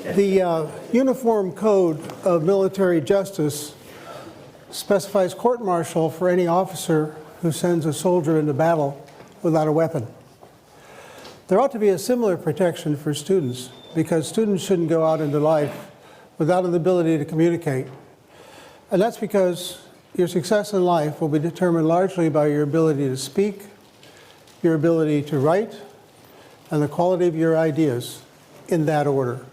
The Uniform Code of Military Justice specifies court-martial for any officer who sends a soldier into battle without a weapon. There ought to be a similar protection for students, because students shouldn't go out into life without an ability to communicate. And that's because your success in life will be determined largely by your ability to speak, your ability to write, and the quality of your ideas in that order.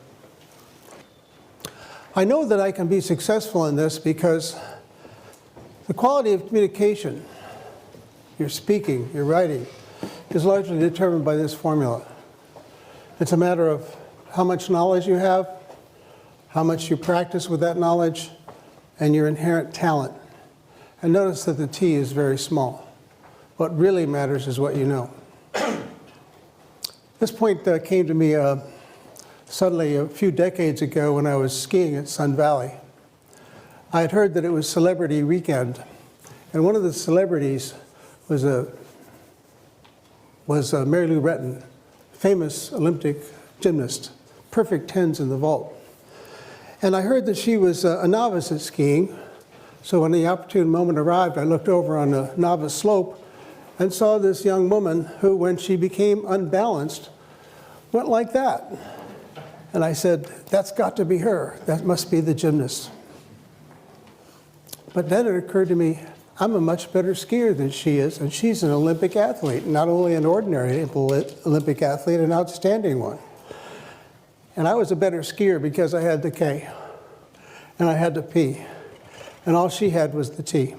I know that I can be successful in this because the quality of communication, your speaking, your writing, is largely determined by this formula. It's a matter of how much knowledge you have, how much you practice with that knowledge, and your inherent talent. And notice that the T is very small. What really matters is what you know. This point came to me suddenly a few decades ago when I was skiing at Sun Valley. I had heard that it was Celebrity Weekend, and one of the celebrities was Mary Lou Retton, famous Olympic gymnast, perfect tens in the vault. And I heard that she was a novice at skiing, so when the opportune moment arrived, I looked over on the novice slope and saw this young woman who, when she became unbalanced, went like that. And I said, that's got to be her. That must be the gymnast. But then it occurred to me, I'm a much better skier than she is, and she's an Olympic athlete, not only an ordinary Olympic athlete, an outstanding one. And I was a better skier because I had the K, and I had the P, and all she had was the T.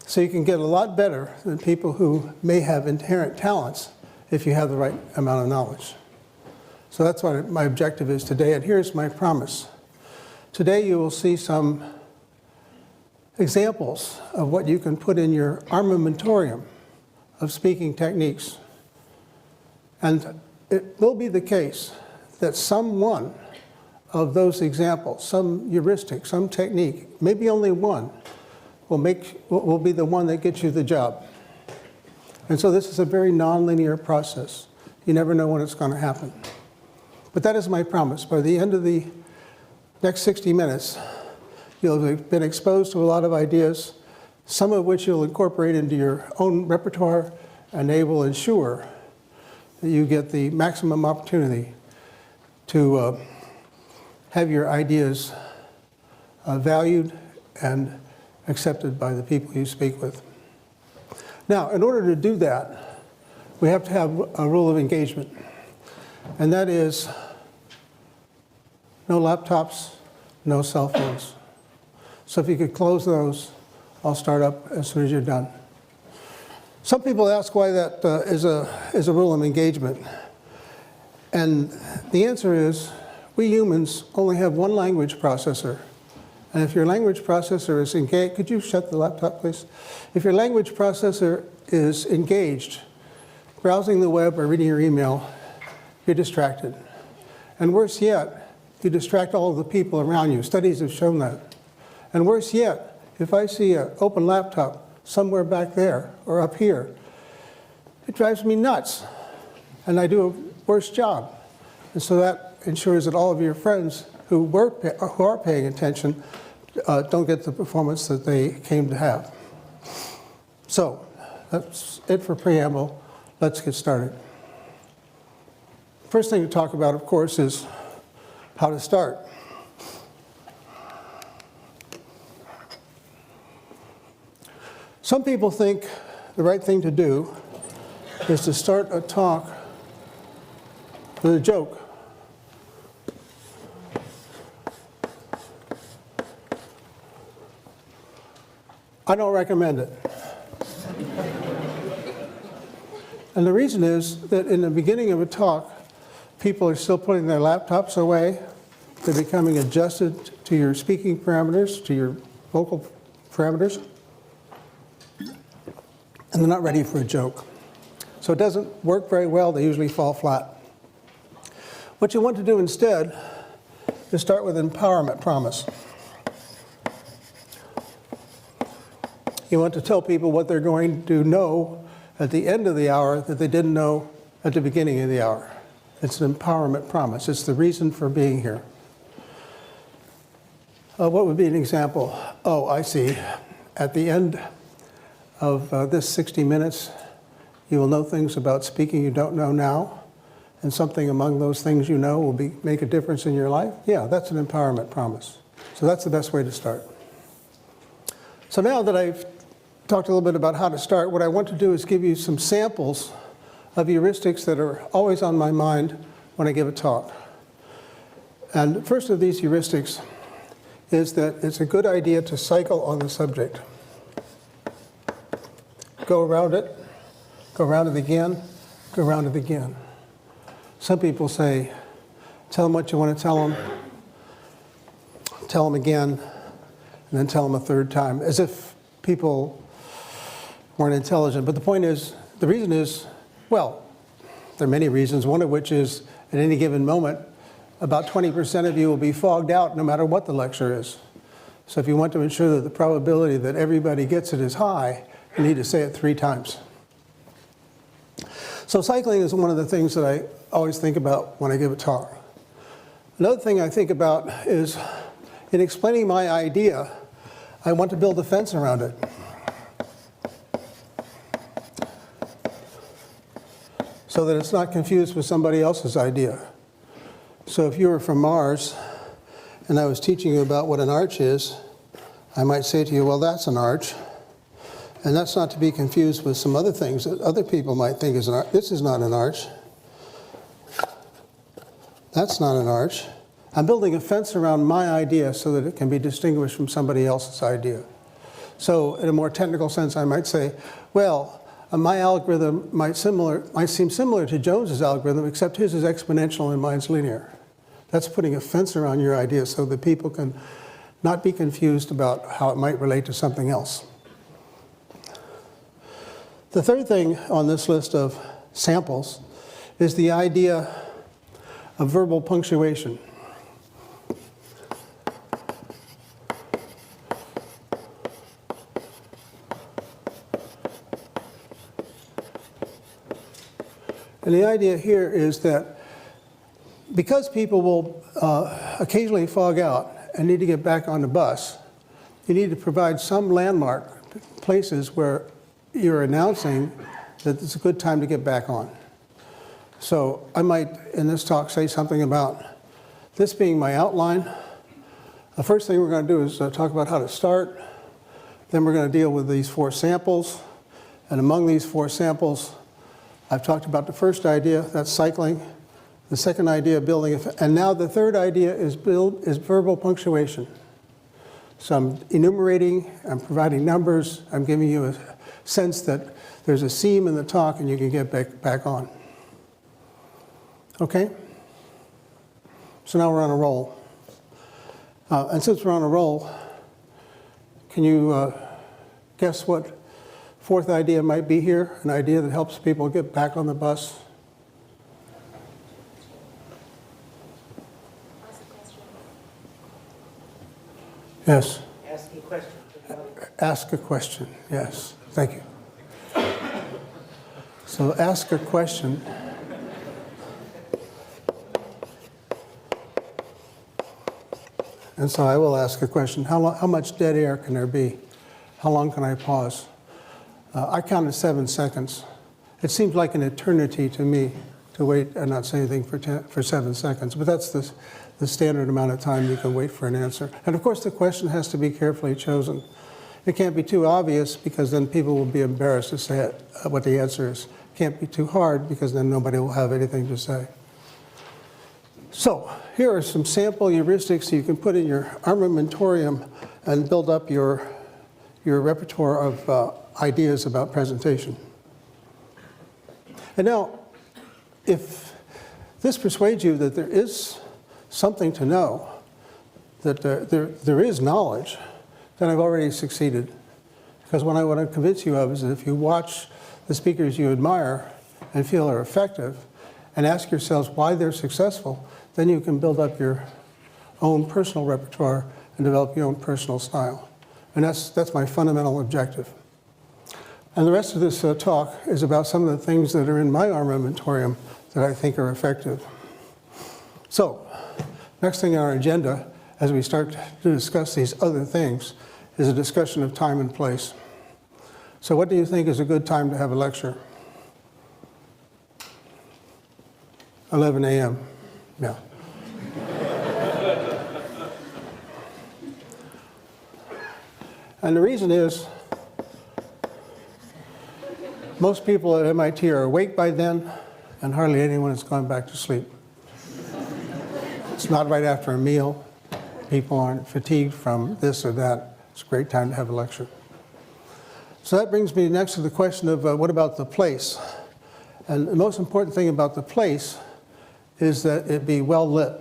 So you can get a lot better than people who may have inherent talents if you have the right amount of knowledge. So that's what my objective is today, and here's my promise. Today you will see some examples of what you can put in your armamentarium of speaking techniques. And it will be the case that some one of those examples, some heuristic, some technique, maybe only one, will be the one that gets you the job. And so this is a very nonlinear process. You never know when it's going to happen. But that is my promise. By the end of the next 60 minutes, you'll have been exposed to a lot of ideas, some of which you'll incorporate into your own repertoire, and they will ensure that you get the maximum opportunity to have your ideas valued and accepted by the people you speak with. Now, in order to do that, we have to have a rule of engagement, and that is no laptops, no cell phones. So if you could close those, I'll start up as soon as you're done. Some people ask why that is a rule of engagement. And the answer is, we humans only have one language processor. And if your language processor is engaged, could you shut the laptop, please? If your language processor is engaged, browsing the web or reading your email, you're distracted. And worse yet, you distract all of the people around you. Studies have shown that. And worse yet, if I see an open laptop somewhere back there or up here, it drives me nuts. And I do a worse job. And so that ensures that all of your friends who are paying attention don't get the performance that they came to have. So that's it for preamble. Let's get started. First thing to talk about, of course, is how to start. Some people think the right thing to do is to start a talk with a joke. I don't recommend it. And the reason is that in the beginning of a talk, people are still putting their laptops away. They're becoming adjusted to your speaking parameters, to your vocal parameters. And they're not ready for a joke. So it doesn't work very well. They usually fall flat. What you want to do instead is start with an empowerment promise. You want to tell people what they're going to know at the end of the hour that they didn't know at the beginning of the hour. It's an empowerment promise. It's the reason for being here. What would be an example? Oh, I see. At the end of this 60 minutes, you will know things about speaking you don't know now, and something among those things you know will make a difference in your life. Yeah, that's an empowerment promise. So that's the best way to start. So now that I've talked a little bit about how to start, what I want to do is give you some samples of heuristics that are always on my mind when I give a talk. And the first of these heuristics is that it's a good idea to cycle on the subject. Go around it again, go around it again. Some people say, tell them what you want to tell them again, and then tell them a third time, as if people weren't intelligent. But the point is, the reason is, well, there are many reasons, one of which is at any given moment, about 20% of you will be fogged out no matter what the lecture is. So if you want to ensure that the probability that everybody gets it is high, you need to say it 3 times. So cycling is one of the things that I always think about when I give a talk. Another thing I think about is, in explaining my idea, I want to build a fence around it. So that it's not confused with somebody else's idea. So if you were from Mars, and I was teaching you about what an arch is, I might say to you, well, that's an arch. And that's not to be confused with some other things that other people might think is an arch. This is not an arch. That's not an arch. I'm building a fence around my idea so that it can be distinguished from somebody else's idea. So in a more technical sense, I might say, well, my algorithm might seem similar to Jones's algorithm, except his is exponential and mine's linear. That's putting a fence around your idea so that people can not be confused about how it might relate to something else. The third thing on this list of samples is the idea of verbal punctuation. And the idea here is that because people will occasionally fog out and need to get back on the bus, you need to provide some landmark places where you're announcing that it's a good time to get back on. So I might, in this talk, say something about this being my outline. The first thing we're going to do is talk about how to start. Then we're going to deal with these 4 samples. And among these 4 samples, I've talked about the first idea, that's cycling. The second idea, building. And now the third idea is verbal punctuation. So I'm enumerating, I'm providing numbers, I'm giving you a sense that there's a seam in the talk and you can get back on. Okay? So now we're on a roll. And since we're on a roll, can you guess what 4th idea might be here? An idea that helps people get back on the bus? Yes. Ask a question. Ask a question, yes. Thank you. So ask a question. And so I will ask a question. How much dead air can there be? How long can I pause? I counted 7 seconds. It seems like an eternity to me to wait and not say anything for 7 seconds, but that's the standard amount of time you can wait for an answer. And of course the question has to be carefully chosen. It can't be too obvious because then people will be embarrassed to say what the answer is. It can't be too hard because then nobody will have anything to say. So here are some sample heuristics you can put in your armamentarium and build up your repertoire of ideas about presentation. And now, if this persuades you that there is something to know, that there is knowledge, then I've already succeeded. Because what I want to convince you of is that if you watch the speakers you admire and feel are effective, and ask yourselves why they're successful, then you can build up your own personal repertoire and develop your own personal style. And that's my fundamental objective. And the rest of this talk is about some of the things that are in my armamentarium that I think are effective. So, next thing on our agenda, as we start to discuss these other things, is a discussion of time and place. So what do you think is a good time to have a lecture? 11 a.m. Yeah. And the reason is, most people at MIT are awake by then, and hardly anyone has gone back to sleep. It's not right after a meal. People aren't fatigued from this or that. It's a great time to have a lecture. So that brings me next to the question of what about the place? And the most important thing about the place is that it be well lit.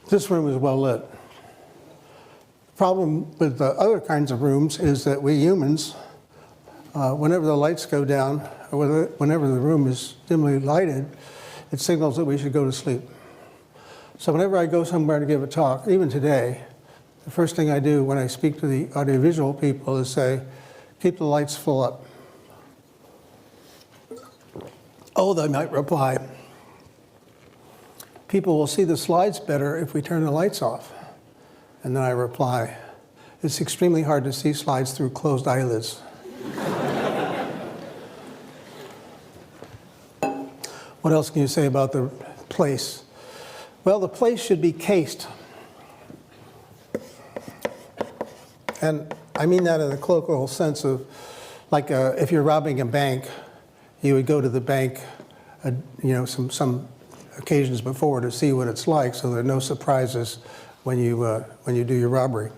This room is well lit. The problem with the other kinds of rooms is that we humans, whenever the lights go down, or whenever the room is dimly lighted, it signals that we should go to sleep. So whenever I go somewhere to give a talk, even today, the first thing I do when I speak to the audiovisual people is say, keep the lights full up. Oh, they might reply, people will see the slides better if we turn the lights off. And then I reply, it's extremely hard to see slides through closed eyelids. What else can you say about the place? Well, the place should be cased. And I mean that in the colloquial sense of, like if you're robbing a bank, you would go to the bank, some occasions before to see what it's like, so there are no surprises when you do your robbery.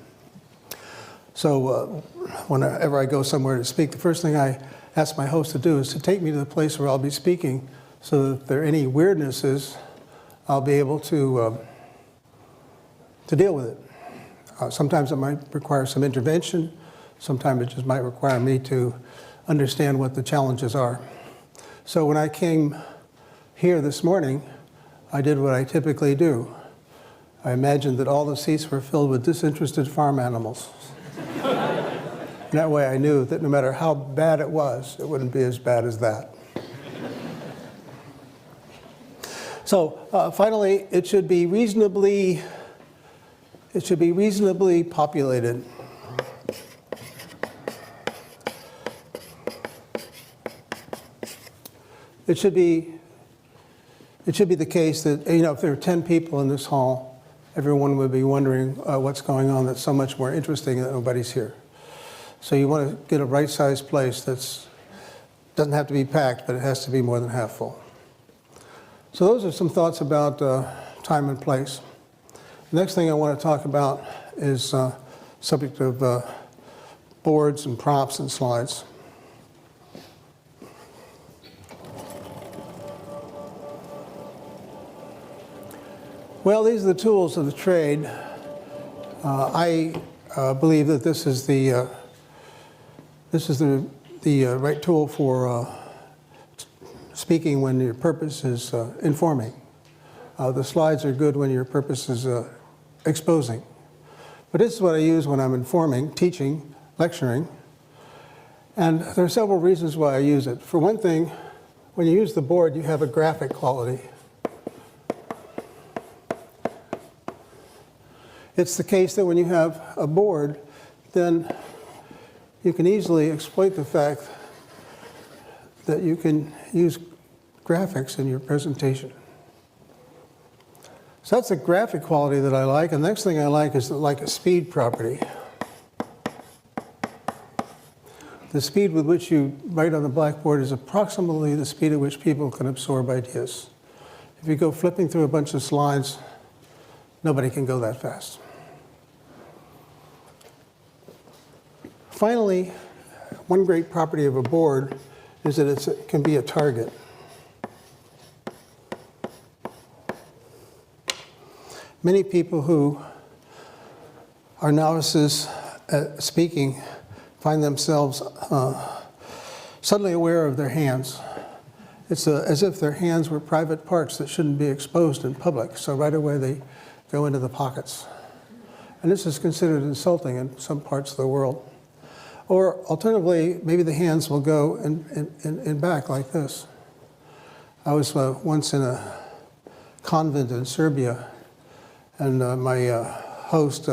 So whenever I go somewhere to speak, the first thing I ask my host to do is to take me to the place where I'll be speaking, so that if there are any weirdnesses, I'll be able to deal with it. Sometimes it might require some intervention. Sometimes it just might require me to understand what the challenges are. So when I came here this morning, I did what I typically do. I imagined that all the seats were filled with disinterested farm animals. That way I knew that no matter how bad it was, it wouldn't be as bad as that. So finally, it should be reasonably populated. It should be the case that, if there are 10 people in this hall, everyone would be wondering what's going on that's so much more interesting that nobody's here. So you want to get a right-sized place that doesn't have to be packed, but it has to be more than half full. So those are some thoughts about time and place. The next thing I want to talk about is subject of boards and props and slides. Well, these are the tools of the trade. I believe that this is the right tool for speaking when your purpose is informing. The slides are good when your purpose is exposing. But this is what I use when I'm informing, teaching, lecturing. And there are several reasons why I use it. For one thing, when you use the board, you have a graphic quality. It's the case that when you have a board, then you can easily exploit the fact that you can use graphics in your presentation. So that's the graphic quality that I like. And the next thing I like is a speed property. The speed with which you write on the blackboard is approximately the speed at which people can absorb ideas. If you go flipping through a bunch of slides, nobody can go that fast. Finally, one great property of a board is that it can be a target. Many people who are novices at speaking find themselves suddenly aware of their hands. It's as if their hands were private parts that shouldn't be exposed in public, so right away they go into the pockets. And this is considered insulting in some parts of the world. Or alternatively, maybe the hands will go in back like this. I was once in a convent in Serbia, and my host,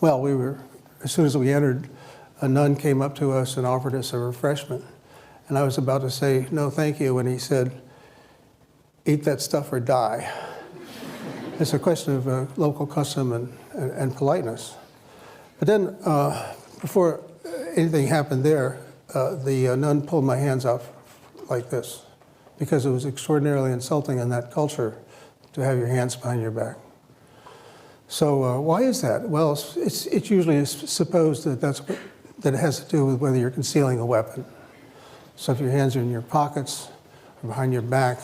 well, we were, as soon as we entered, a nun came up to us and offered us a refreshment. And I was about to say, no, thank you, when he said, eat that stuff or die. It's a question of local custom and politeness. But then, before anything happened there, the nun pulled my hands out like this, because it was extraordinarily insulting in that culture to have your hands behind your back. So why is that? Well, it's usually supposed that that it has to do with whether you're concealing a weapon. So if your hands are in your pockets or behind your back,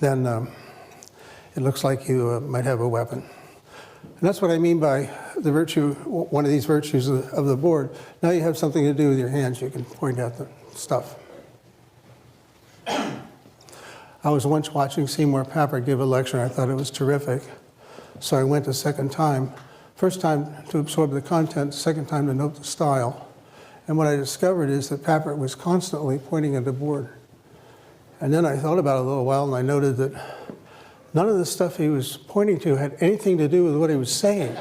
then it looks like you might have a weapon. And that's what I mean by the virtue, one of these virtues of the board. Now you have something to do with your hands. You can point out the stuff. I was once watching Seymour Papert give a lecture. I thought it was terrific. So I went a second time. First time to absorb the content, second time to note the style. And what I discovered is that Papert was constantly pointing at the board. And then I thought about it a little while, and I noted that none of the stuff he was pointing to had anything to do with what he was saying.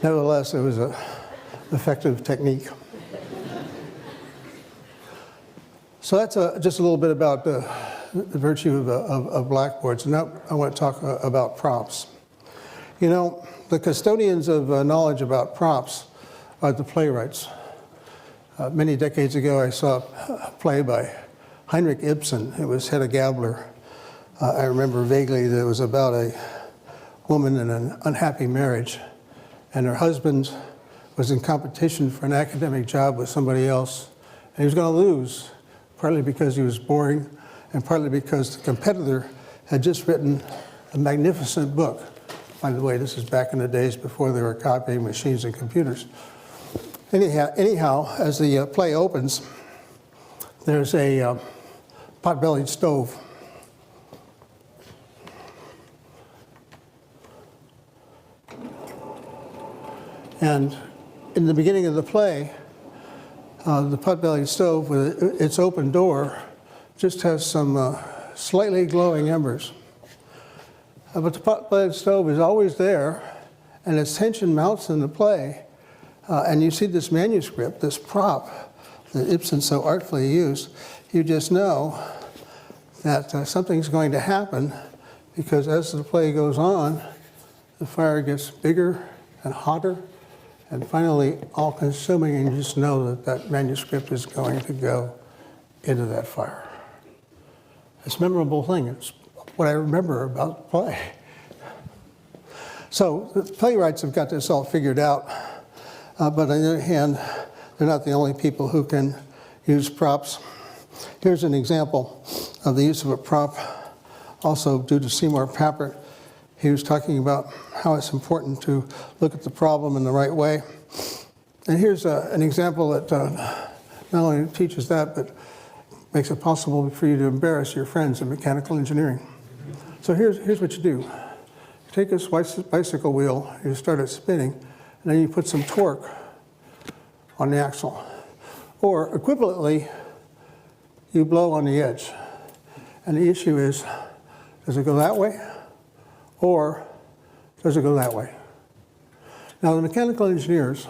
Nevertheless, it was an effective technique. So that's just a little bit about the virtue of blackboards. And now I want to talk about props. You know, the custodians of knowledge about props are the playwrights. Many decades ago, I saw a play by Heinrich Ibsen. It was Hedda Gabler. I remember vaguely that it was about a woman in an unhappy marriage, and her husband was in competition for an academic job with somebody else, and he was going to lose, partly because he was boring, and partly because the competitor had just written a magnificent book. By the way, this is back in the days before there were copying machines and computers. Anyhow, as the play opens, there's a pot-bellied stove. And in the beginning of the play, the pot-bellied stove with its open door just has some slightly glowing embers. But the pot-bellied stove is always there, and its tension mounts in the play. And you see this manuscript, this prop that Ibsen so artfully used, you just know that something's going to happen, because as the play goes on, the fire gets bigger and hotter and finally all-consuming, and you just know that that manuscript is going to go into that fire. It's a memorable thing. It's what I remember about the play. So the playwrights have got this all figured out. But on the other hand, they're not the only people who can use props. Here's an example of the use of a prop, also due to Seymour Papert. He was talking about how it's important to look at the problem in the right way. And here's an example that not only teaches that, but makes it possible for you to embarrass your friends in mechanical engineering. So here's what you do. You take this bicycle wheel, you start it spinning, and then you put some torque on the axle. Or equivalently, you blow on the edge. And the issue is, does it go that way? Or does it go that way? Now, the mechanical engineers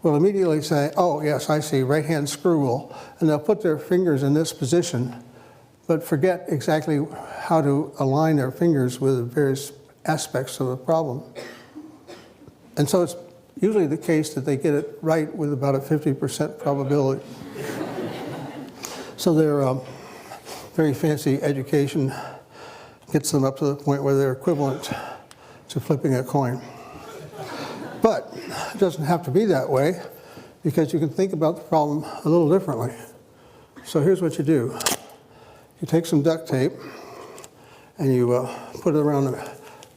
will immediately say, oh, yes, I see, right-hand screw rule. And they'll put their fingers in this position, but forget exactly how to align their fingers with the various aspects of the problem. And so it's usually the case that they get it right with about a 50% probability. So their very fancy education gets them up to the point where they're equivalent to flipping a coin. But it doesn't have to be that way, because you can think about the problem a little differently. So here's what you do. You take some duct tape and you put it around the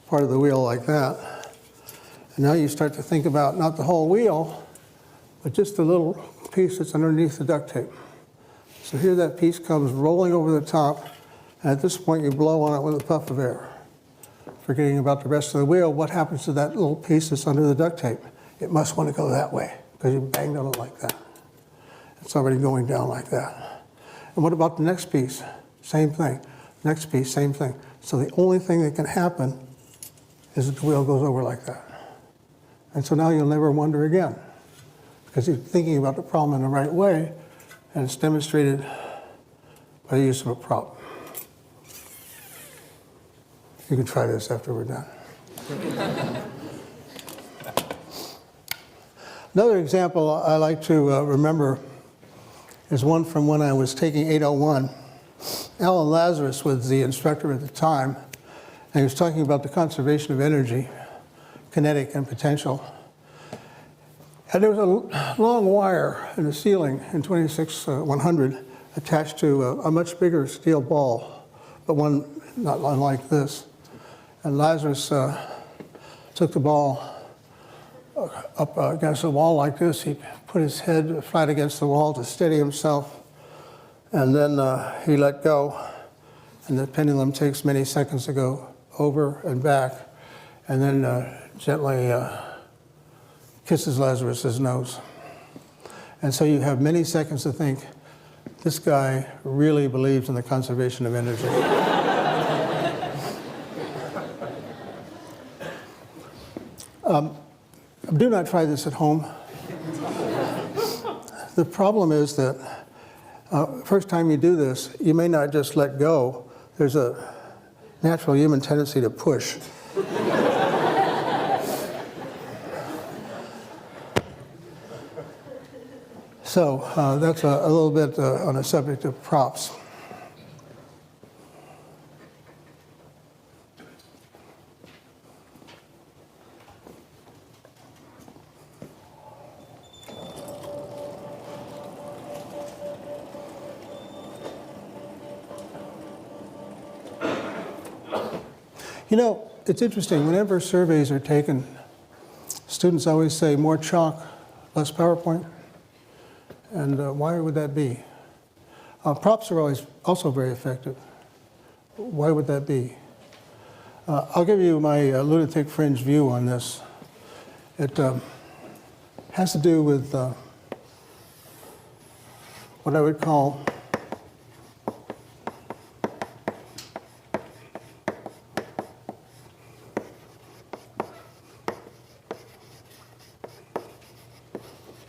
part of the wheel like that. And now you start to think about not the whole wheel, but just the little piece that's underneath the duct tape. So here that piece comes rolling over the top, and at this point you blow on it with a puff of air. Forgetting about the rest of the wheel, what happens to that little piece that's under the duct tape? it must want to go that way because you banged on it like that. It's already going down like that. And what about the next piece? Same thing. Next piece, same thing. So the only thing that can happen is that the wheel goes over like that. And so now you'll never wonder again because you're thinking about the problem in the right way, and it's demonstrated by the use of a prop. You can try this after we're done. Another example I like to remember is one from when I was taking 801. Alan Lazarus was the instructor at the time, and he was talking about the conservation of energy, kinetic and potential. And there was a long wire in the ceiling in 26100 attached to a much bigger steel ball, but one not unlike this. And Lazarus took the ball up against the wall like this. He put his head flat against the wall to steady himself, and then he let go. And the pendulum takes many seconds to go over and back, and then gently kisses Lazarus's nose. And so you have many seconds to think, this guy really believes in the conservation of energy. Do not try this at home. The problem is that first time you do this, you may not just let go. There's a natural human tendency to push. So that's a little bit on the subject of props. You know, it's interesting, whenever surveys are taken, students always say more chalk, less PowerPoint. And why would that be? Props are always also very effective. Why would that be? I'll give you my lunatic fringe view on this. It has to do with what I would call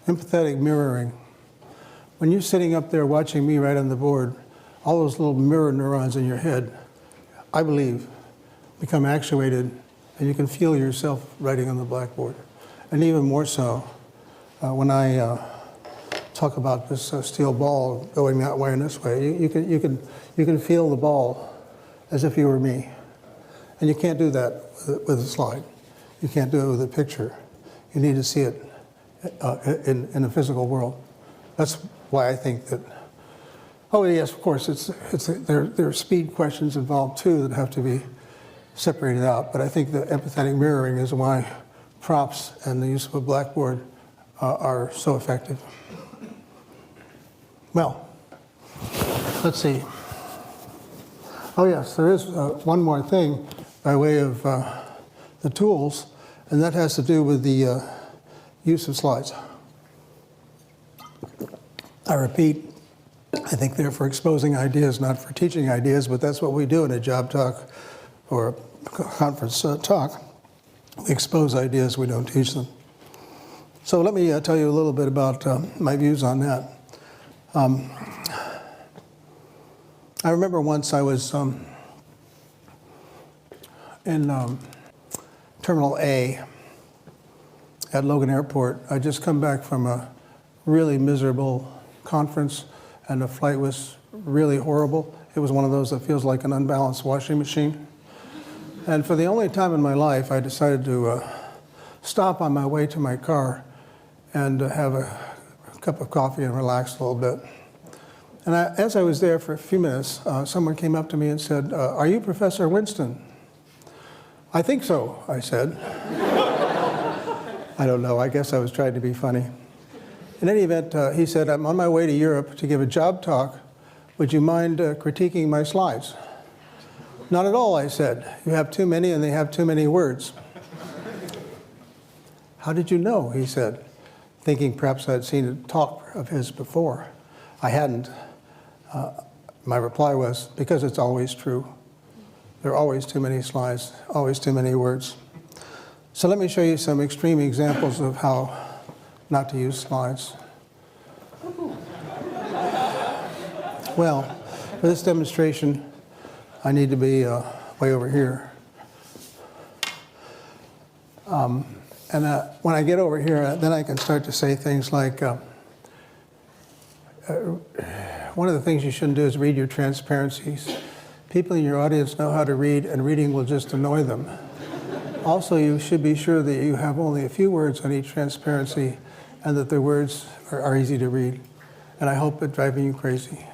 empathetic mirroring. When you're sitting up there watching me write on the board, all those little mirror neurons in your head, I believe, become actuated, and you can feel yourself writing on the blackboard. And even more so, when I talk about this steel ball going that way and this way, you can feel the ball as if you were me. And you can't do that with a slide. You can't do it with a picture. You need to see it in the physical world. That's why I think that, oh yes, of course, there are speed questions involved too that have to be separated out, but I think the empathetic mirroring is why props and the use of a blackboard are so effective. Well, let's see. Oh yes, there is one more thing by way of the tools, and that has to do with the use of slides. I repeat, I think they're for exposing ideas, not for teaching ideas, but that's what we do in a job talk or a conference talk. We expose ideas, we don't teach them. So let me tell you a little bit about my views on that. I remember once I was in Terminal A at Logan Airport. I'd just come back from a really miserable conference, and the flight was really horrible. It was one of those that feels like an unbalanced washing machine. And for the only time in my life, I decided to stop on my way to my car and have a cup of coffee and relax a little bit. And as I was there for a few minutes, someone came up to me and said, "Are you Professor Winston?" "I think so," I said. I don't know, I guess I was trying to be funny. In any event, he said, "I'm on my way to Europe to give a job talk. Would you mind critiquing my slides?" "Not at all," I said. "You have too many and they have too many words." "How did you know?" he said, thinking perhaps I'd seen a talk of his before. I hadn't. My reply was, "Because it's always true. There are always too many slides, always too many words." So let me show you some extreme examples of how not to use slides. Well, for this demonstration, I need to be way over here. When I get over here, then I can start to say things like, one of the things you shouldn't do is read your transparencies. People in your audience know how to read, and reading will just annoy them. Also, you should be sure that you have only a few words on each transparency and that the words are easy to read. And I hope it's driving you crazy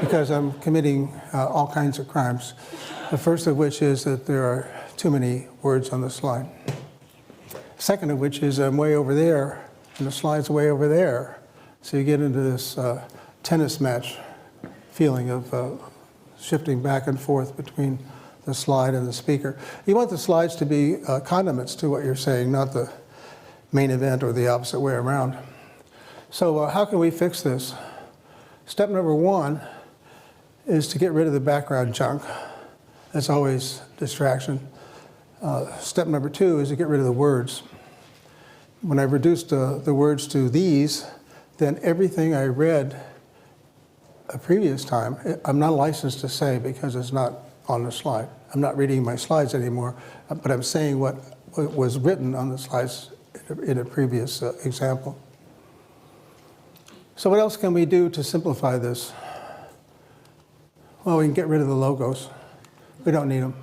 because I'm committing all kinds of crimes. The first of which is that there are too many words on the slide. Second of which is I'm way over there and the slide's way over there. So you get into this tennis match feeling of shifting back and forth between the slide and the speaker. You want the slides to be condiments to what you're saying, not the main event or the opposite way around. So how can we fix this? Step number one is to get rid of the background junk. That's always distraction. Step number two is to get rid of the words. When I've reduced the words to these, then everything I read a previous time, I'm not licensed to say because it's not on the slide. I'm not reading my slides anymore, but I'm saying what was written on the slides in a previous example. So what else can we do to simplify this? Well, we can get rid of the logos. We don't need them.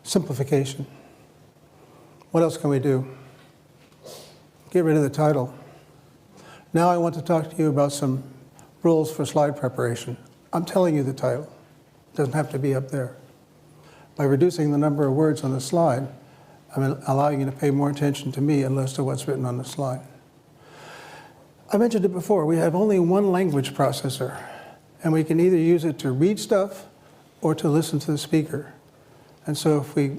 Simplification. What else can we do? Get rid of the title. Now I want to talk to you about some rules for slide preparation. I'm telling you the title. It doesn't have to be up there. By reducing the number of words on the slide, I'm allowing you to pay more attention to me and less to what's written on the slide. I mentioned it before, we have only one language processor, and we can either use it to read stuff or to listen to the speaker. And so if we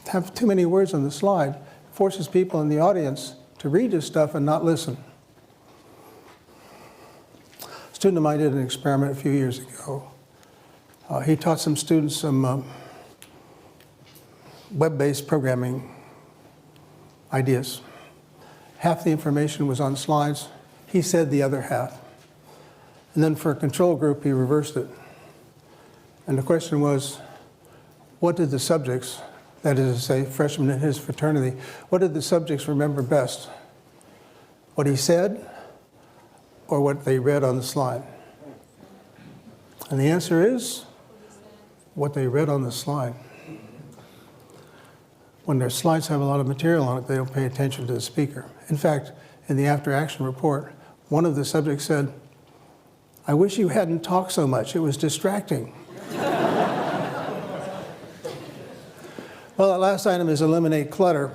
have too many words on the slide, it forces people in the audience to read this stuff and not listen. A student of mine did an experiment a few years ago. He taught some students some web-based programming ideas. Half the information was on slides. He said the other half. And then for a control group, he reversed it. And the question was, what did the subjects, that is to say, freshmen in his fraternity, what did the subjects remember best? What he said or what they read on the slide? And the answer is what they read on the slide. When their slides have a lot of material on it, they don't pay attention to the speaker. In fact, in the after-action report, one of the subjects said, "I wish you hadn't talked so much. It was distracting." Well, that last item is eliminate clutter.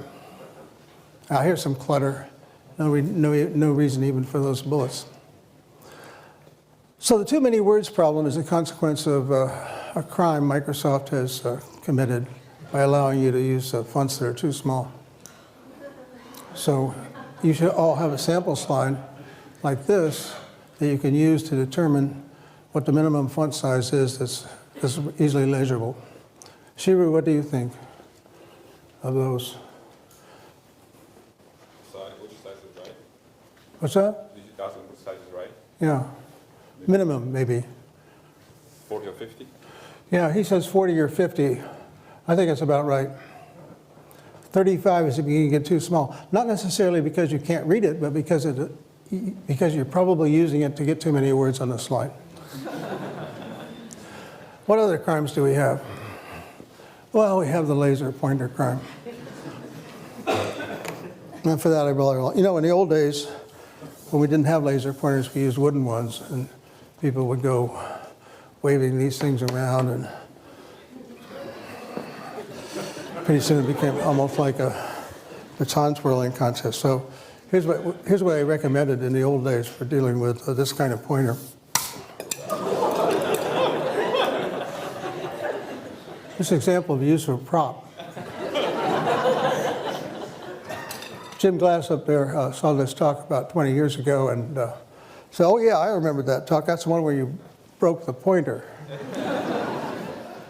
Now, here's some clutter. No reason even for those bullets. So the too many words problem is a consequence of a crime Microsoft has committed by allowing you to use fonts that are too small. So you should all have a sample slide like this that you can use to determine what the minimum font size is that's easily legible. Shiru, what do you think of those? Which size is right? What's that? Did you ask them which size is right? Yeah. Minimum, maybe. 40 or 50? Yeah, he says 40 or 50. I think it's about right. 35 is beginning to get too small. Not necessarily because you can't read it, but because you're probably using it to get too many words on the slide. What other crimes do we have? Well, we have the laser pointer crime. And for that, I really, you know, in the old days, when we didn't have laser pointers, we used wooden ones, and people would go waving these things around, and pretty soon it became almost like a baton twirling contest. So here's what I recommended in the old days for dealing with this kind of pointer. This example of use of a prop. Jim Glass up there saw this talk about 20 years ago and said, oh yeah, I remember that talk. That's the one where you broke the pointer.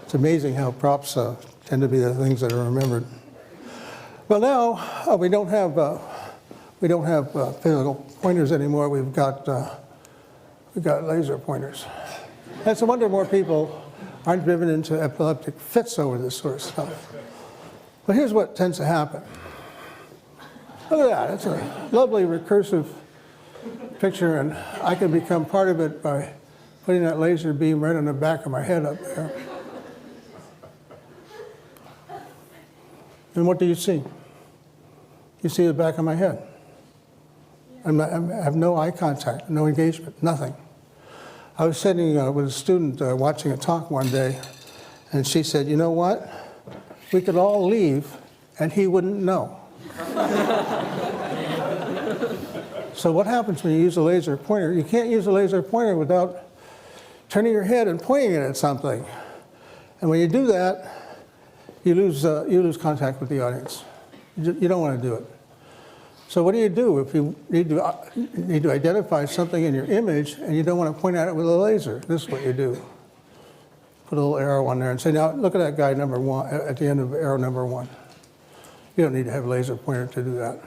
It's amazing how props tend to be the things that are remembered. Well, now we don't have physical pointers anymore. We've got laser pointers. That's a wonder more people aren't driven into epileptic fits over this sort of stuff. But here's what tends to happen. Look at that. It's a lovely recursive picture, and I can become part of it by putting that laser beam right on the back of my head up there. And what do you see? You see the back of my head. I have no eye contact, no engagement, nothing. I was sitting with a student watching a talk one day, and she said, you know what? We could all leave, and he wouldn't know. So what happens when you use a laser pointer? You can't use a laser pointer without turning your head and pointing it at something. And when you do that, you lose contact with the audience. You don't want to do it. So what do you do if you need to identify something in your image and you don't want to point at it with a laser? This is what you do. Put a little arrow on there and say, now look at that guy number one, at the end of arrow number one. You don't need to have a laser pointer to do that.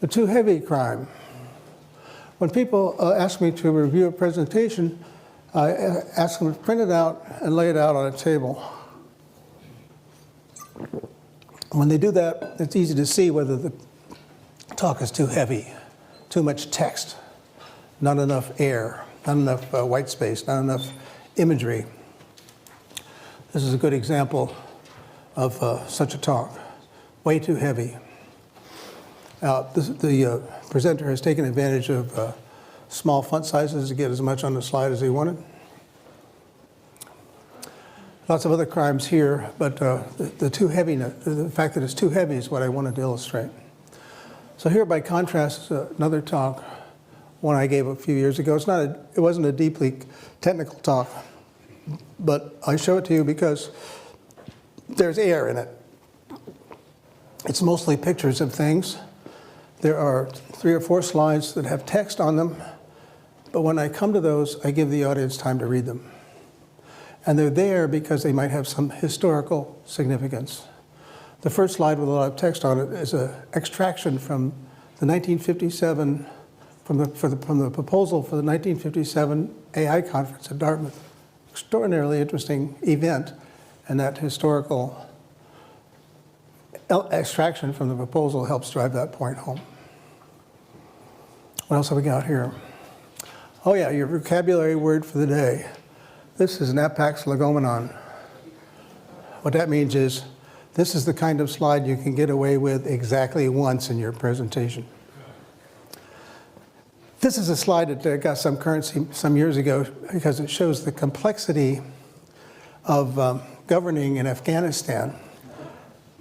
The too heavy crime. When people ask me to review a presentation, I ask them to print it out and lay it out on a table. When they do that, it's easy to see whether the talk is too heavy, too much text, not enough air, not enough white space, not enough imagery. This is a good example of such a talk. Way too heavy. The presenter has taken advantage of small font sizes to get as much on the slide as he wanted. Lots of other crimes here, but the fact that it's too heavy is what I wanted to illustrate. So here, by contrast, is another talk, one I gave a few years ago. It wasn't a deeply technical talk, but I show it to you because there's air in it. It's mostly pictures of things. There are 3 or 4 slides that have text on them, but when I come to those, I give the audience time to read them. And they're there because they might have some historical significance. The first slide with a lot of text on it is an extraction from the 1957, from the proposal for the 1957 AI conference at Dartmouth. Extraordinarily interesting event, and that historical extraction from the proposal helps drive that point home. What else have we got here? Oh yeah, your vocabulary word for the day. This is napax legomenon. What that means is, this is the kind of slide you can get away with exactly once in your presentation. This is a slide that got some currency some years ago because it shows the complexity of governing in Afghanistan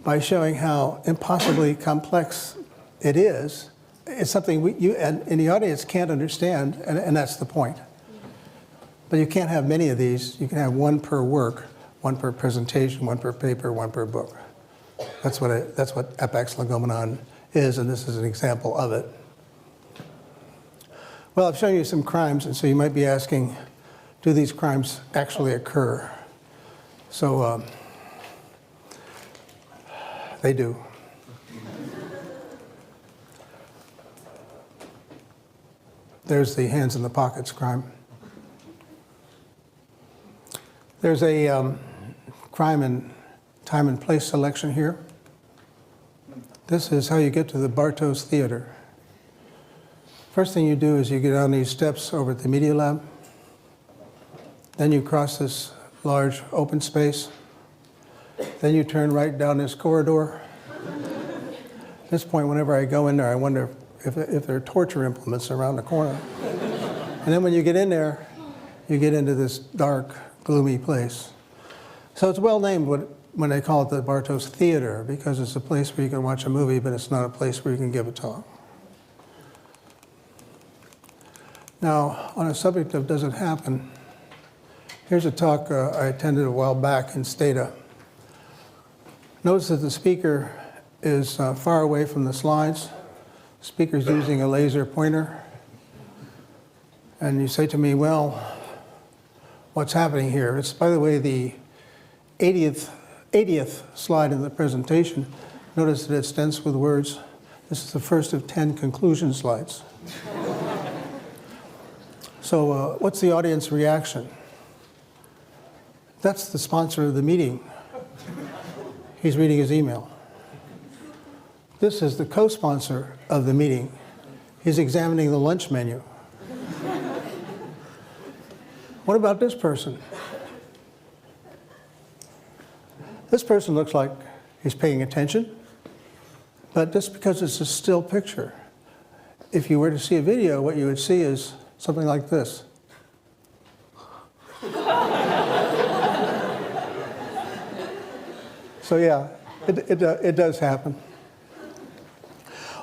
by showing how impossibly complex it is. It's something you and the audience can't understand, and that's the point. But you can't have many of these. You can have one per work, one per presentation, one per paper, one per book. That's what napax legomenon is, and this is an example of it. Well, I've shown you some crimes, and so you might be asking, do these crimes actually occur? So they do. There's the hands in the pockets crime. There's a crime in time and place selection here. This is how you get to the Bartos Theater. First thing you do is you get down these steps over at the Media Lab. Then you cross this large open space. Then you turn right down this corridor. At this point, whenever I go in there, I wonder if there are torture implements around the corner. And then when you get in there, you get into this dark, gloomy place. So it's well named when they call it the Bartos Theater, because it's a place where you can watch a movie, but it's not a place where you can give a talk. Now, on a subject of does it happen, here's a talk I attended a while back in Stata Notice that the speaker is far away from the slides. The speaker's using a laser pointer. And you say to me, well, what's happening here? It's, by the way, the 80th slide in the presentation. Notice that it's dense with words. This is the first of 10 conclusion slides. So what's the audience reaction? That's the sponsor of the meeting. He's reading his email. This is the co-sponsor of the meeting. He's examining the lunch menu. What about this person? This person looks like he's paying attention, but just because it's a still picture, if you were to see a video, what you would see is something like this. So yeah, it does happen.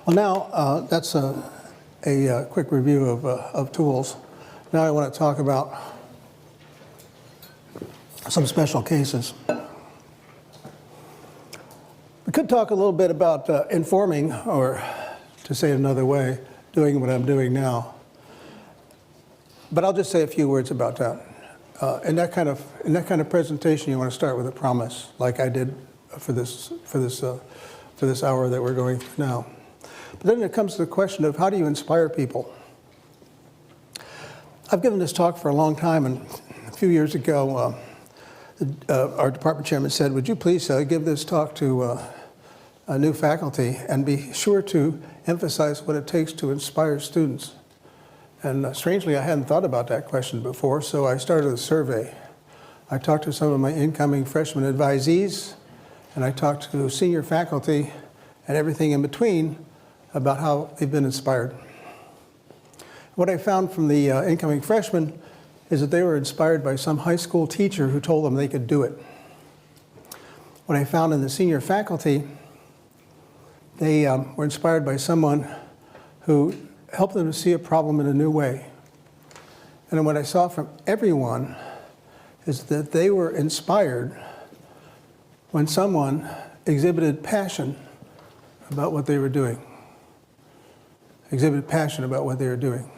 Well, now that's a quick review of tools. Now I want to talk about some special cases. We could talk a little bit about informing, or to say it another way, doing what I'm doing now. But I'll just say a few words about that. In that kind of presentation, you want to start with a promise, like I did for this hour that we're going through now. But then it comes to the question of how do you inspire people? I've given this talk for a long time, and a few years ago, our department chairman said, would you please give this talk to a new faculty and be sure to emphasize what it takes to inspire students. And strangely, I hadn't thought about that question before, so I started a survey. I talked to some of my incoming freshman advisees, and I talked to senior faculty and everything in between about how they've been inspired. What I found from the incoming freshmen is that they were inspired by some high school teacher who told them they could do it. What I found in the senior faculty, they were inspired by someone who helped them to see a problem in a new way. And then what I saw from everyone is that they were inspired when someone exhibited passion about what they were doing. Exhibited passion about what they were doing.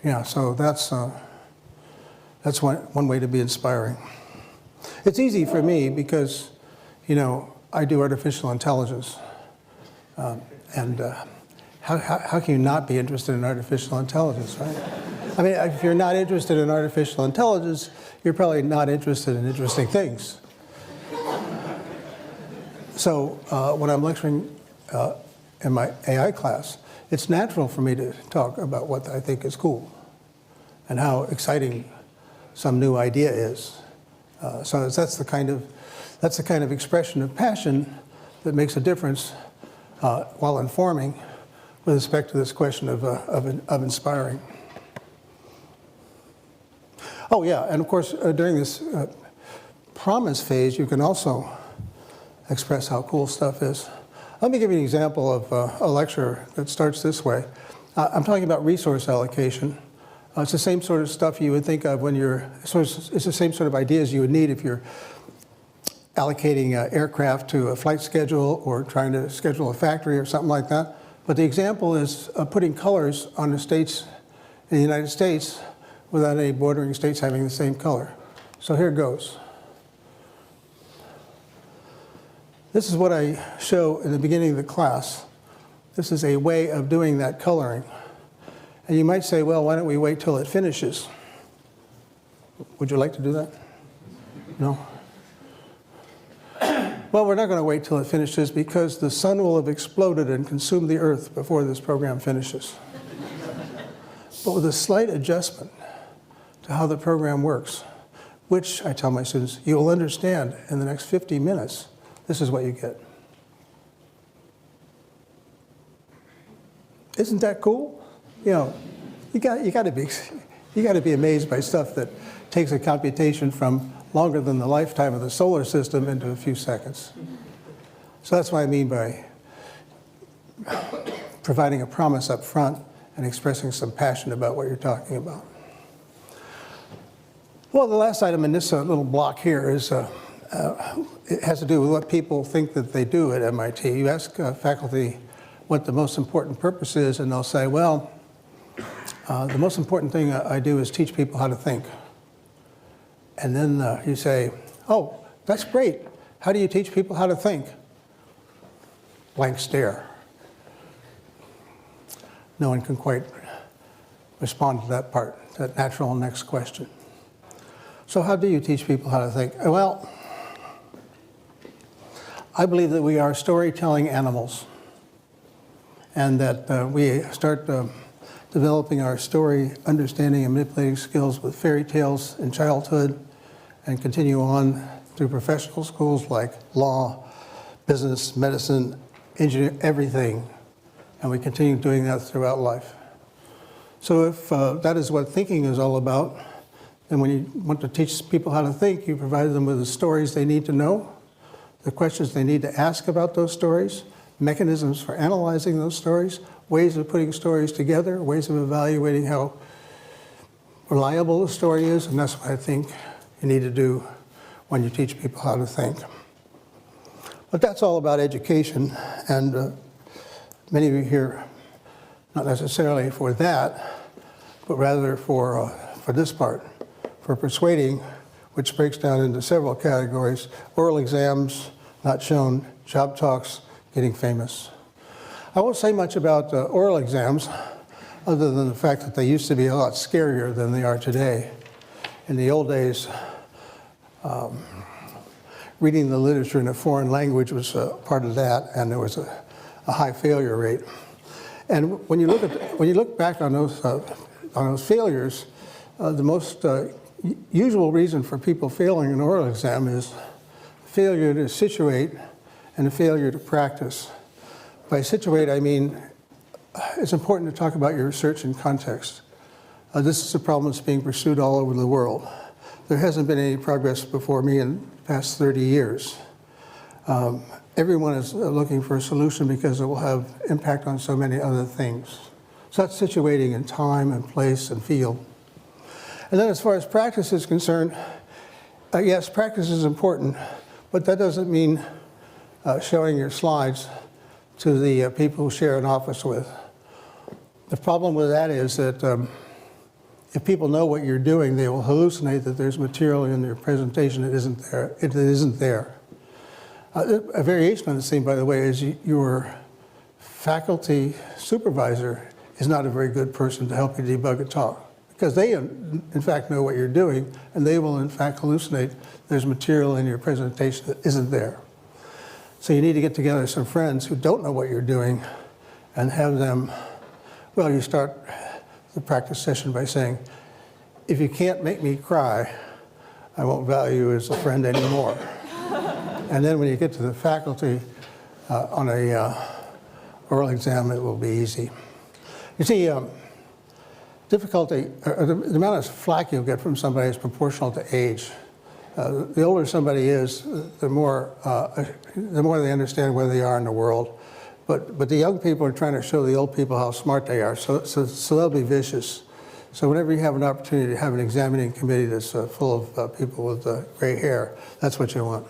Yeah, so that's one way to be inspiring. It's easy for me because, you know, I do artificial intelligence. How can you not be interested in artificial intelligence, right? I mean, if you're not interested in artificial intelligence, you're probably not interested in interesting things. So when I'm lecturing in my AI class, it's natural for me to talk about what I think is cool and how exciting some new idea is. So that's the kind of expression of passion that makes a difference while informing with respect to this question of inspiring. Oh yeah, and of course during this promise phase, you can also express how cool stuff is. Let me give you an example of a lecture that starts this way. I'm talking about resource allocation. It's the same sort of stuff you would think of when it's the same sort of ideas you would need if you're allocating aircraft to a flight schedule or trying to schedule a factory or something like that. But the example is putting colors on the states in the United States without any bordering states having the same color. So here goes. This is what I show in the beginning of the class. This is a way of doing that coloring. And you might say, well, why don't we wait till it finishes? Would you like to do that? No? Well, we're not going to wait till it finishes because the sun will have exploded and consumed the earth before this program finishes. But with a slight adjustment to how the program works, which I tell my students, you will understand in the next 50 minutes, this is what you get. Isn't that cool? You know, you got to be amazed by stuff that takes a computation from longer than the lifetime of the solar system into a few seconds. So that's what I mean by providing a promise up front and expressing some passion about what you're talking about. Well, the last item in this little block here is it has to do with what people think that they do at MIT. You ask faculty what the most important purpose is, and they'll say, well, the most important thing I do is teach people how to think. And then you say, oh, that's great. How do you teach people how to think? Blank stare. No one can quite respond to that part, that natural next question. So how do you teach people how to think? Well, I believe that we are storytelling animals, and that we start developing our story understanding and manipulating skills with fairy tales in childhood and continue on through professional schools like law, business, medicine, engineering, everything. And we continue doing that throughout life. So if that is what thinking is all about, then when you want to teach people how to think, you provide them with the stories they need to know, the questions they need to ask about those stories, mechanisms for analyzing those stories, ways of putting stories together, ways of evaluating how reliable the story is, and that's what I think you need to do when you teach people how to think. But that's all about education, and many of you here, not necessarily for that, but rather for this part, for persuading, which breaks down into several categories: oral exams, not shown, job talks, getting famous. I won't say much about oral exams, other than the fact that they used to be a lot scarier than they are today. In the old days, reading the literature in a foreign language was part of that, and there was a high failure rate. And when you look back on those failures, the most usual reason for people failing an oral exam is failure to situate and a failure to practice. By situate, I mean it's important to talk about your research in context. This is a problem that's being pursued all over the world. There hasn't been any progress before me in the past 30 years. Everyone is looking for a solution because it will have impact on so many other things. So that's situating in time and place and field. And then as far as practice is concerned, yes, practice is important, but that doesn't mean showing your slides to the people who share an office with. The problem with that is that if people know what you're doing, they will hallucinate that there's material in their presentation that isn't there. It isn't there. A variation on the same, by the way, is your faculty supervisor is not a very good person to help you debug a talk, because they, in fact, know what you're doing, and they will, in fact, hallucinate there's material in your presentation that isn't there. So you need to get together some friends who don't know what you're doing and have them, well, you start the practice session by saying, if you can't make me cry, I won't value you as a friend anymore. And then when you get to the faculty on a oral exam, it will be easy. You see, difficulty, or the amount of flack you'll get from somebody is proportional to age. The older somebody is, the more they understand where they are in the world. But the young people are trying to show the old people how smart they are, so they'll be vicious. So whenever you have an opportunity to have an examining committee that's full of people with gray hair, that's what you want.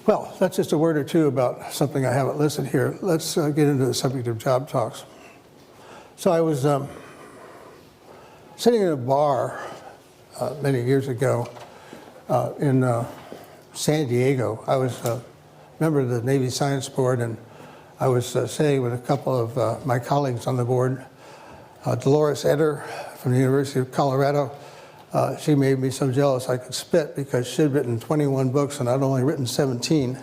Well, that's just a word or two about something I haven't listed here. Let's get into the subject of job talks. So I was sitting in a bar many years ago in San Diego. I was a member of the Navy Science Board, and I was sitting with a couple of my colleagues on the board. Dolores Eder from the University of Colorado. She made me so jealous I could spit because she'd written 21 books and I'd only written 17.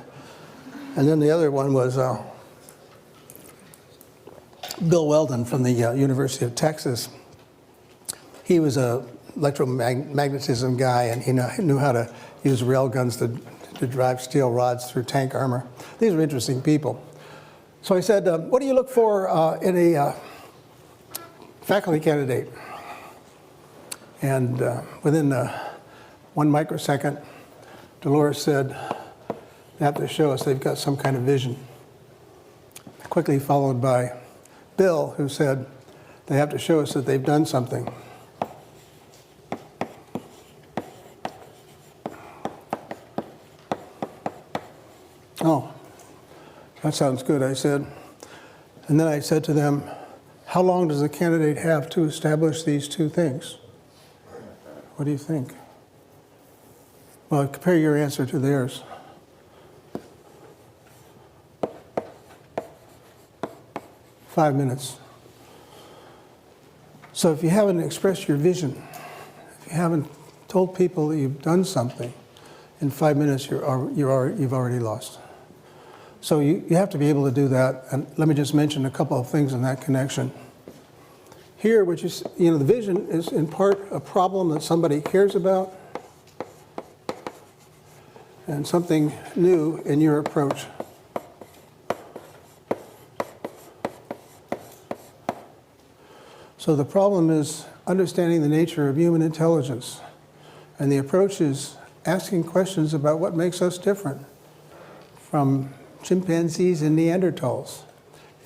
And then the other one was Bill Weldon from the University of Texas. He was a electromagnetism guy, and he knew how to use rail guns to drive steel rods through tank armor. These were interesting people. So I said, what do you look for in a faculty candidate? And within 1 microsecond, Dolores said, they have to show us they've got some kind of vision. Quickly followed by Bill, who said, they have to show us that they've done something. That sounds good, I said. And then I said to them, how long does the candidate have to establish these two things? What do you think? Well, compare your answer to theirs. 5 minutes. So if you haven't expressed your vision, if you haven't told people that you've done something, in 5 minutes you've already lost. So you have to be able to do that. And let me just mention a couple of things in that connection. Here, which is, the vision is in part a problem that somebody cares about and something new in your approach. So the problem is understanding the nature of human intelligence. And the approach is asking questions about what makes us different from chimpanzees and Neanderthals.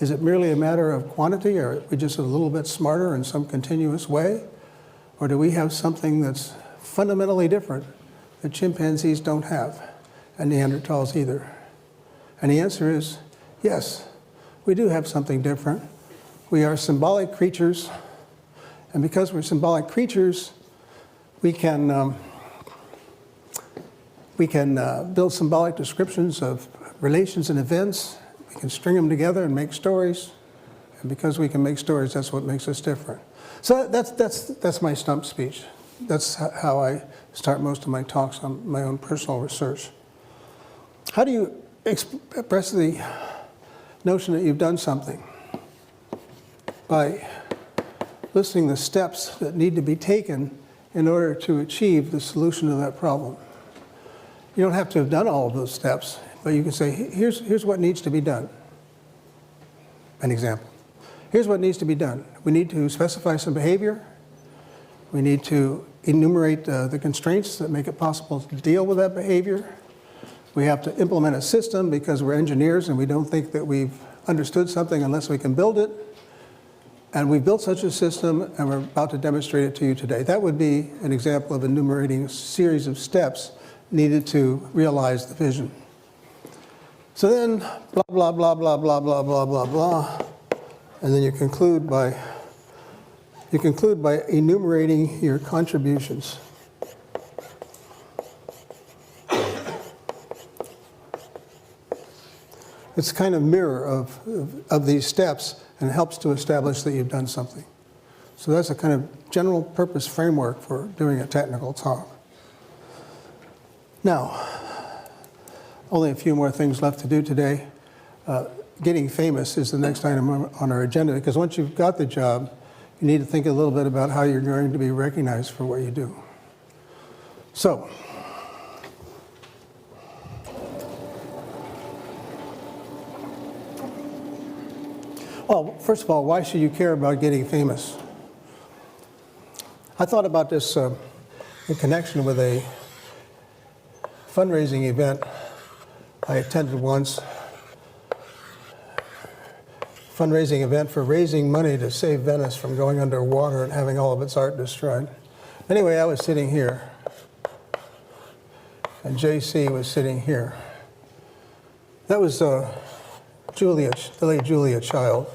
Is it merely a matter of quantity, or are we just a little bit smarter in some continuous way? Or do we have something that's fundamentally different that chimpanzees don't have, and Neanderthals either? And the answer is yes, we do have something different. We are symbolic creatures, and because we're symbolic creatures, we can build symbolic descriptions of relations and events. We can string them together and make stories, and because we can make stories, that's what makes us different. So that's my stump speech. That's how I start most of my talks on my own personal research. How do you express the notion that you've done something? By listing the steps that need to be taken in order to achieve the solution to that problem. You don't have to have done all of those steps, but you can say, here's what needs to be done. An example. Here's what needs to be done. We need to specify some behavior. We need to enumerate the constraints that make it possible to deal with that behavior. We have to implement a system because we're engineers and we don't think that we've understood something unless we can build it. And we've built such a system and we're about to demonstrate it to you today. That would be an example of enumerating a series of steps needed to realize the vision. So then, blah, blah, blah, blah, blah, blah, blah, blah, blah. And then you conclude by enumerating your contributions. It's kind of mirror of these steps and helps to establish that you've done something. So that's a kind of general purpose framework for doing a technical talk. Now, only a few more things left to do today. Getting famous is the next item on our agenda, because once you've got the job, you need to think a little bit about how you're going to be recognized for what you do. So, well, first of all, why should you care about getting famous? I thought about this in connection with a fundraising event I attended once. Fundraising event for raising money to save Venice from going underwater and having all of its art destroyed. Anyway, I was sitting here, and JC was sitting here. That was Julia, the late Julia Child.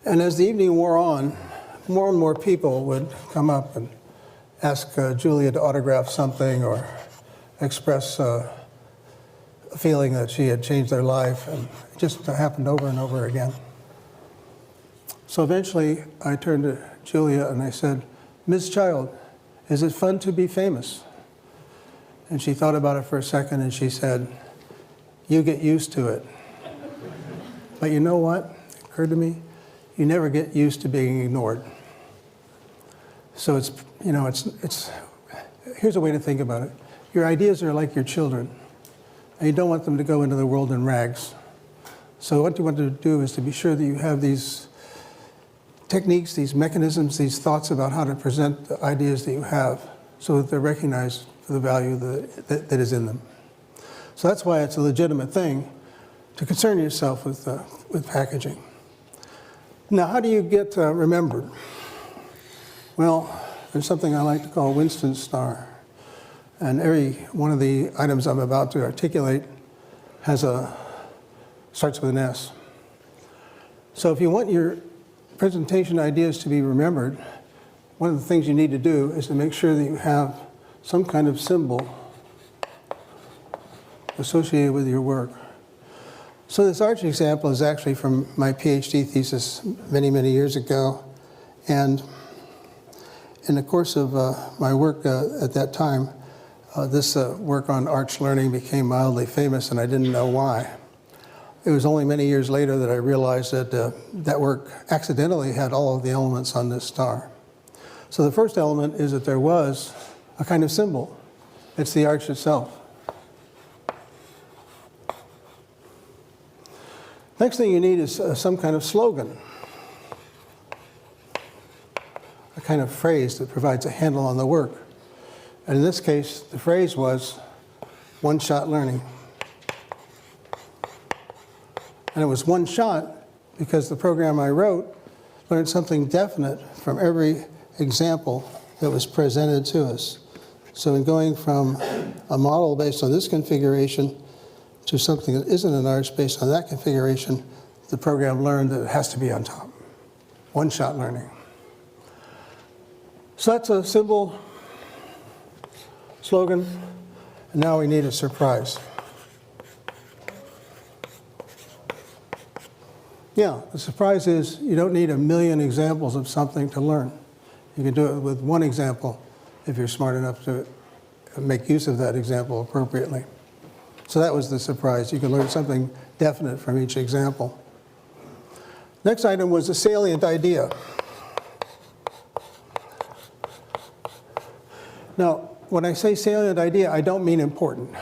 And as the evening wore on, more and more people would come up and ask Julia to autograph something or express a feeling that she had changed their life, and it just happened over and over again. So eventually I turned to Julia and I said, "Ms. Child, is it fun to be famous?" And she thought about it for a second and she said, "You get used to it." But you know what? It occurred to me, you never get used to being ignored. So here's a way to think about it. Your ideas are like your children, and you don't want them to go into the world in rags. So what you want to do is to be sure that you have these techniques, these mechanisms, these thoughts about how to present the ideas that you have so that they're recognized for the value that is in them. So that's why it's a legitimate thing to concern yourself with packaging. Now, how do you get remembered? Well, there's something I like to call Winston's star. And every one of the items I'm about to articulate starts with an S. So if you want your presentation ideas to be remembered, one of the things you need to do is to make sure that you have some kind of symbol associated with your work. So this arch example is actually from my PhD thesis many, many years ago. And in the course of my work at that time, this work on arch learning became mildly famous, and I didn't know why. It was only many years later that I realized that that work accidentally had all of the elements on this star. So the first element is that there was a kind of symbol. It's the arch itself. Next thing you need is some kind of slogan, a kind of phrase that provides a handle on the work. And in this case, the phrase was one-shot learning. And it was one shot because the program I wrote learned something definite from every example that was presented to us. So in going from a model based on this configuration to something that isn't an arch based on that configuration, the program learned that it has to be on top. One-shot learning. So that's a symbol, slogan, and now we need a surprise. Yeah, the surprise is you don't need a million examples of something to learn. You can do it with one example if you're smart enough to make use of that example appropriately. So that was the surprise. You can learn something definite from each example. Next item was a salient idea. Now, when I say salient idea, I don't mean important.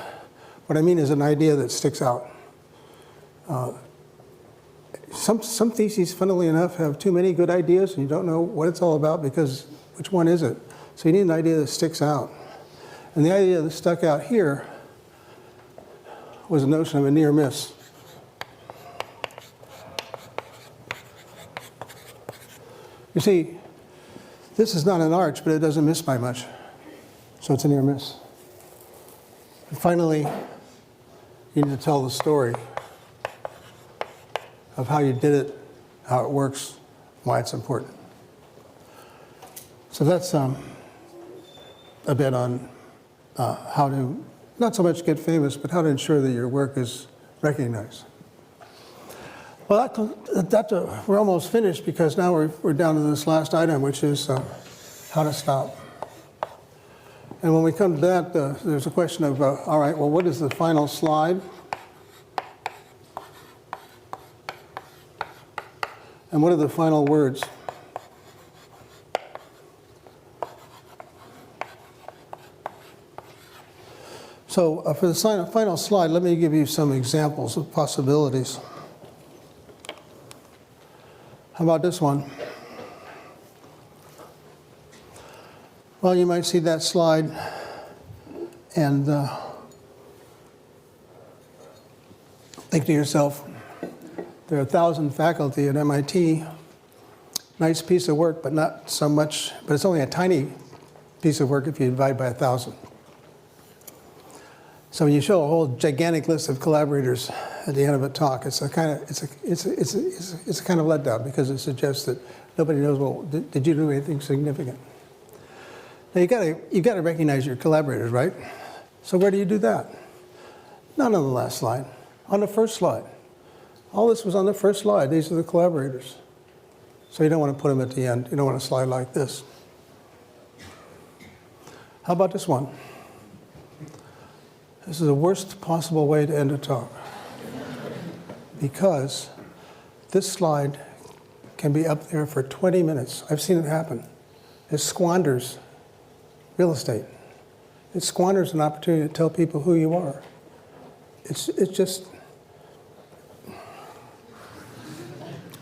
What I mean is an idea that sticks out. Some theses, funnily enough, have too many good ideas and you don't know what it's all about because which one is it? So you need an idea that sticks out. And the idea that stuck out here was the notion of a near miss. You see, this is not an arch, but it doesn't miss by much. So it's a near miss. And finally, you need to tell the story of how you did it, how it works, why it's important. So that's a bit on how to, not so much get famous, but how to ensure that your work is recognized. Well, we're almost finished because now we're down to this last item, which is how to stop. And when we come to that, there's a question of, all right, well, what is the final slide? And what are the final words? So for the final slide, let me give you some examples of possibilities. How about this one? Well, you might see that slide and think to yourself, there are 1,000 faculty at MIT. Nice piece of work, but not so much, but it's only a tiny piece of work if you divide by 1,000. So when you show a whole gigantic list of collaborators at the end of a talk, it's a kind of letdown because it suggests that nobody knows, well, did you do anything significant? Now you got to recognize your collaborators, right? So where do you do that? Not on the last slide, on the first slide. All this was on the first slide. These are the collaborators. So you don't want to put them at the end. You don't want to slide like this. How about this one? This is the worst possible way to end a talk. Because this slide can be up there for 20 minutes. I've seen it happen. It squanders real estate. It squanders an opportunity to tell people who you are. It's just...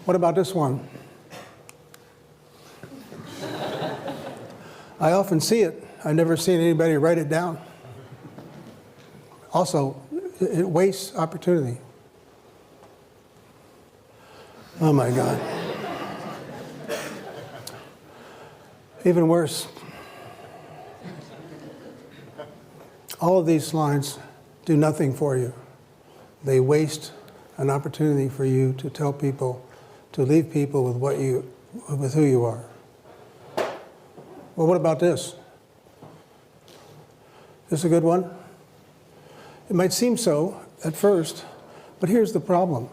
What about this one? I often see it. I've never seen anybody write it down. Also, it wastes opportunity. Oh my God. Even worse. All of these slides do nothing for you. They waste an opportunity for you to tell people, to leave people with who you are. Well, what about this? This a good one? It might seem so at first, but here's the problem.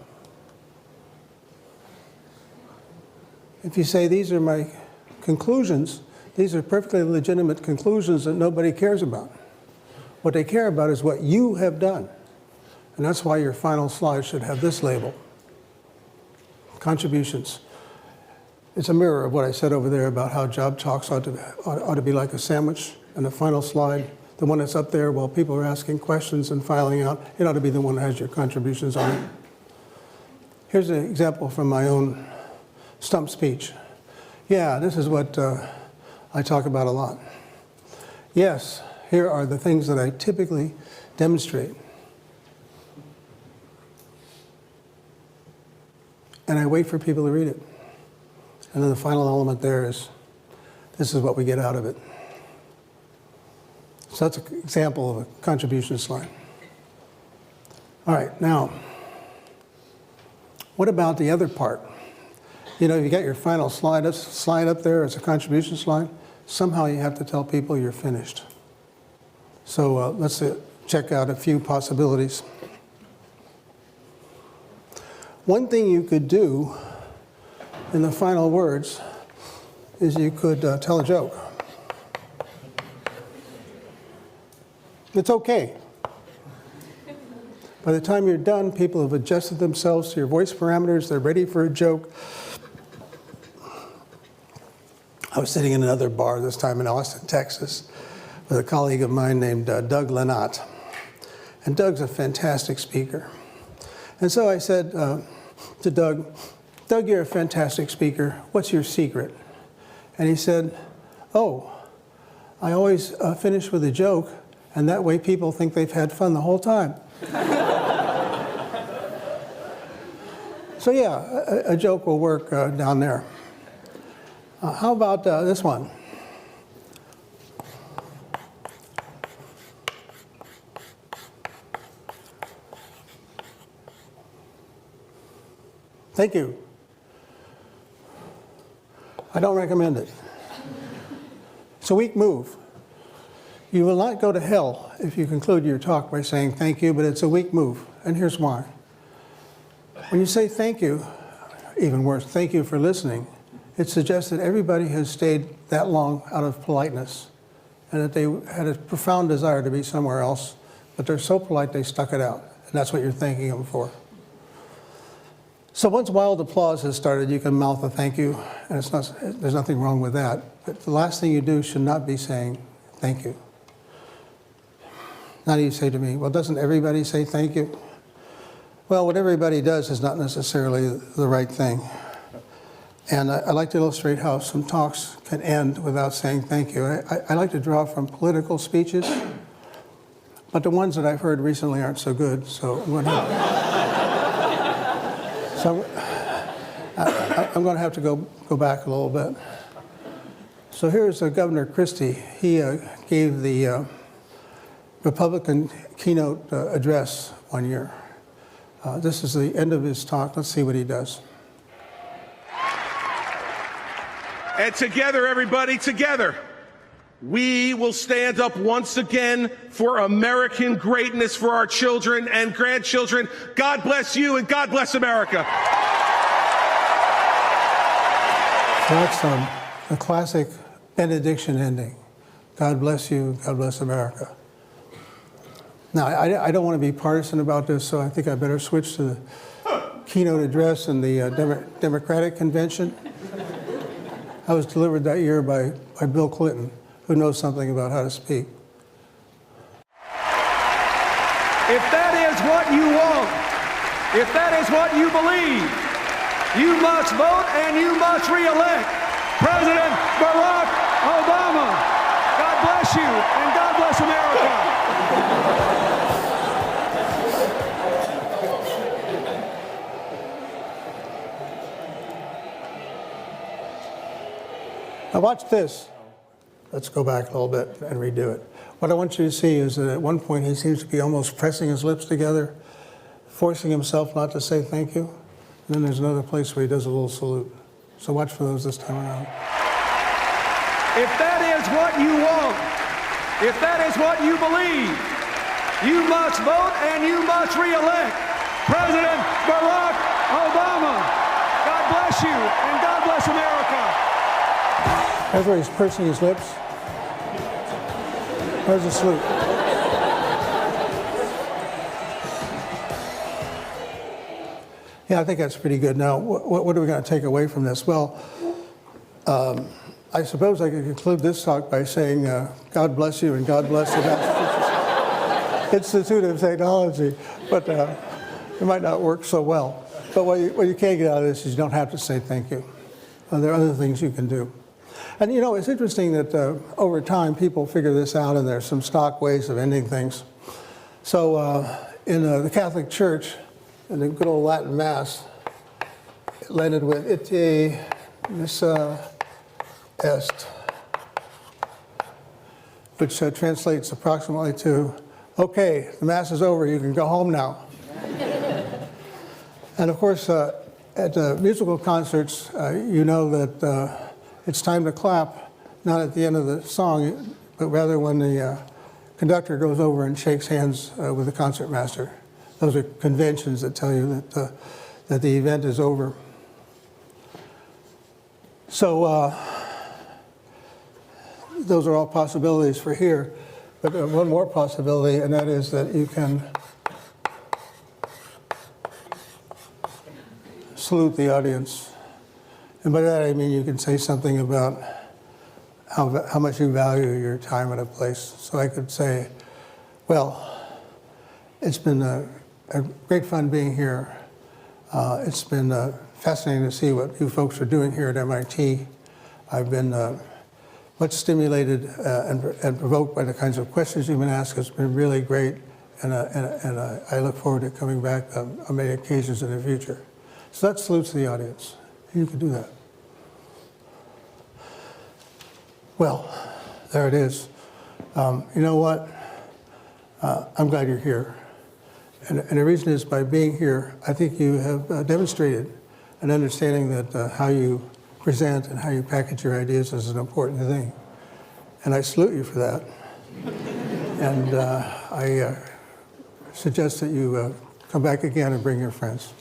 If you say, these are my conclusions, these are perfectly legitimate conclusions that nobody cares about. What they care about is what you have done. And that's why your final slide should have this label, contributions. It's a mirror of what I said over there about how job talks ought to be like a sandwich. And the final slide, the one that's up there while people are asking questions and filing out, it ought to be the one that has your contributions on it. Here's an example from my own stump speech. Yeah, this is what I talk about a lot. Yes, here are the things that I typically demonstrate. And I wait for people to read it. And then the final element there is, this is what we get out of it. So that's an example of a contribution slide. All right, now, what about the other part? You know, you got your final slide up there as a contribution slide. Somehow you have to tell people you're finished. So let's check out a few possibilities. One thing you could do in the final words is you could tell a joke. It's okay. By the time you're done, people have adjusted themselves to your voice parameters. They're ready for a joke. I was sitting in another bar, this time in Austin, Texas, with a colleague of mine named Doug Lenat. And Doug's a fantastic speaker. And so I said to Doug, Doug, you're a fantastic speaker. What's your secret? And he said, oh, I always finish with a joke, and that way people think they've had fun the whole time. So yeah, a joke will work down there. How about this one? Thank you. I don't recommend it. It's a weak move. You will not go to hell if you conclude your talk by saying thank you, but it's a weak move, and here's why. When you say thank you, even worse, thank you for listening, it suggests that everybody has stayed that long out of politeness and that they had a profound desire to be somewhere else, but they're so polite they stuck it out, and that's what you're thanking them for. So once wild applause has started, you can mouth a thank you, and there's nothing wrong with that. But the last thing you do should not be saying thank you. Now you say to me, well, doesn't everybody say thank you? Well, what everybody does is not necessarily the right thing. And I like to illustrate how some talks can end without saying thank you. I like to draw from political speeches, but the ones that I've heard recently aren't so good, so I'm going to have to go back a little bit. So here's Governor Christie. He gave the Republican keynote address one year. This is the end of his talk. Let's see what he does. And together, everybody, together, we will stand up once again for American greatness for our children and grandchildren. God bless you and God bless America. So that's a classic benediction ending. God bless you, God bless America. Now, I don't want to be partisan about this, so I think I better switch to the keynote address in the Democratic Convention. I was delivered that year by Bill Clinton, who knows something about how to speak. If that is what you want, if that is what you believe, you must vote and you must re-elect President Barack Obama. God bless you and God bless America. Now watch this. Let's go back a little bit and redo it. What I want you to see is that at one point he seems to be almost pressing his lips together, forcing himself not to say thank you. And then there's another place where he does a little salute. So watch for those this time around. If that is what you want, if that is what you believe, you must vote and you must re-elect President Barack Obama. God bless you and God bless America. That's where he's pursing his lips. Where's the salute? Yeah, I think that's pretty good. Now, what are we going to take away from this? Well, I suppose I could conclude this talk by saying, God bless you and God bless the Massachusetts Institute of Technology, but it might not work so well. But what you can get out of this is you don't have to say thank you. There are other things you can do. And you know, it's interesting that over time people figure this out and there's some stock ways of ending things. So in the Catholic Church, in the good old Latin Mass, it landed with ite missa est, which translates approximately to, okay, the Mass is over, you can go home now. And of course, at musical concerts, you know that it's time to clap, not at the end of the song, but rather when the conductor goes over and shakes hands with the concertmaster. Those are conventions that tell you that the event is over. So those are all possibilities for here. But one more possibility, and that is that you can salute the audience. And by that I mean you can say something about how much you value your time at a place. So I could say, well, it's been a great fun being here. It's been fascinating to see what you folks are doing here at MIT. I've been much stimulated and provoked by the kinds of questions you've been asked. It's been really great, and I look forward to coming back on many occasions in the future. So that salutes the audience. You can do that. Well, there it is. You know what? I'm glad you're here. And the reason is by being here, I think you have demonstrated an understanding that how you present and how you package your ideas is an important thing. And I salute you for that. And I suggest that you come back again and bring your friends.